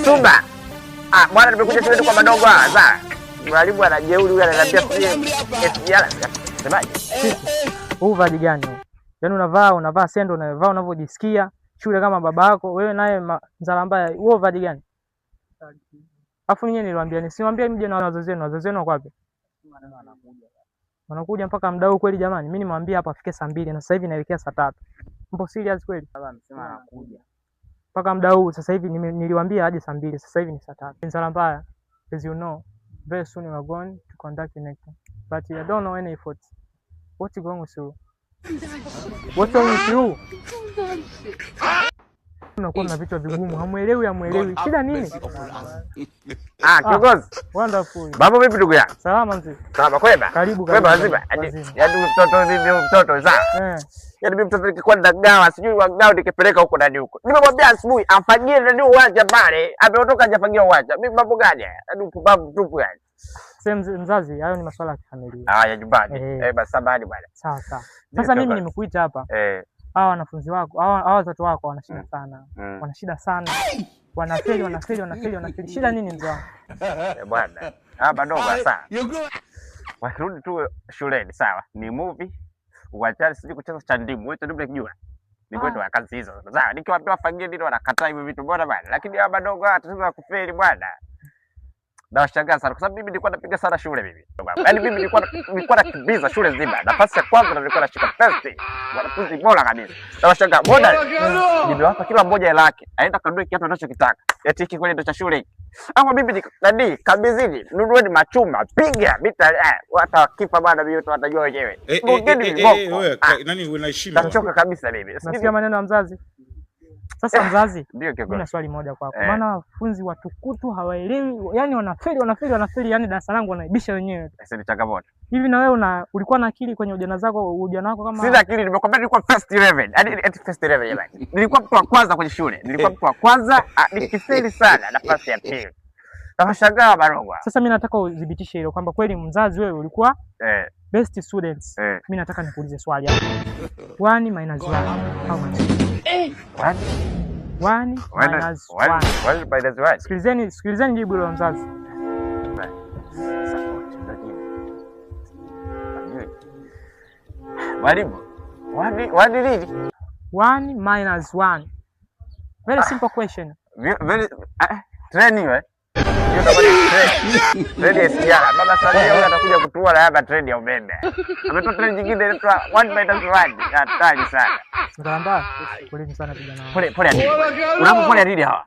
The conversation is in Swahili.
Sumba. Bwana nimekuja shule kwa madogo sasa. Mwalimu anajeuri huyu ananiambia SGR. Semaje? Huu vaji gani? Yaani unavaa sendo unavaa unavyojisikia shule kama baba yako wewe naye mzala mbaya. Huo vaji gani? Afu nyinyi niliwaambia nisimwambie mje na wazazi wenu wako wapi? Wanakuja mpaka muda huu kweli jamani? Mimi nimwambia hapa afike saa 2 na sasa hivi naelekea saa 3. Mpo serious kweli? Sasa amesema anakuja. Mpaka muda huu sasa hivi niliwaambia aje saa 2, sasa hivi ni saa 3. Mzala mbaya, as you know, very soon we are going to conduct an exam. But I don't know any effort. What's going with you? What's wrong with you? Unakuwa na vichwa vigumu, hamuelewi. Shida nini? Kiongozi. Wonderful. Mambo vipi ndugu yangu? Salama mzee. Salama kwema? Karibu. Wazima. Yaani mtoto za. Yaani mimi mtoto nikikuwa ndagawa, sijui wagao nikipeleka huko ndani huko. Nimemwambia asubuhi afagie ndani uwanja pale, ameondoka hajafagia uwanja. Mimi mambo gani haya? Yaani upumbavu tupu yani. Mzazi, hayo ni masuala ya familia. Ya nyumbani. Basi samahani bwana. Sawa. Sasa mimi nimekuita hapa. Hawa wanafunzi wako, hawa watoto wako wana shida sana. Wana shida sana. Wanafeli. Shida nini mzee wangu? Bwana. Bado sana. Wakirudi tu shuleni sawa. Ni movie. Uwachani siji kucheza cha ndimu. Wewe ndio unajua. Ni kwenda wa kazi hizo. Sawa, nikiwaambia wafagie ndio wanakataa hivyo vitu bora bwana. Lakini hawa madogo tatizo kufeli bwana. Na washangaa sana kwa sababu mimi nilikuwa napiga sana shule mimi. Yaani mimi nilikuwa nakimbiza shule nzima. Nafasi ya kwanza nilikuwa nashika first. Wanafunzi bora kabisa. Na washangaa bora. Nimewapa kila mmoja hela yake. Aenda kanunue kiatu anachokitaka. Eti hiki kweli ndio cha shule hiki. Ama mimi nani kabizini nunueni machuma piga mita hata wakifa bwana mimi watajua wenyewe. Wewe nani unaheshima? Nachoka kabisa mimi. Nasikia maneno ya mzazi. Sasa mzazi, ndio kiongozi. Mimi swali moja kwako. Maana wanafunzi watukutu hawaelewi, yani wanafeli, yani darasa langu wanaibisha wenyewe. Sasa ni changamoto. Hivi na wewe ulikuwa na akili kwenye ujana wako kama? Sina akili, nimekwambia nilikuwa first 11. Yaani first 11 jamani. Nilikuwa mtu wa kwanza kwenye shule. Nilikuwa mtu wa kwanza, nikifeli sana nafasi ya pili. Tafashangaa barogwa. Sasa mimi nataka udhibitishe hilo kwamba kweli mzazi wewe ulikuwa best students. Mimi nataka nikuulize swali hapa. 1 minus 1 how much? 1 minus 1. Sikilizeni jibu la mzazi. Mwalimu. 1 minus 1. Very simple question. Very training right? Treni ya SGR. Baba Samia huyu atakuja kutua na hapa treni ya umeme. Ametoa treni nyingine inaitwa 1 minus 1. Hatari sana. Mtamba, poleni sana vijana. Pole. Unapo pole nini hawa?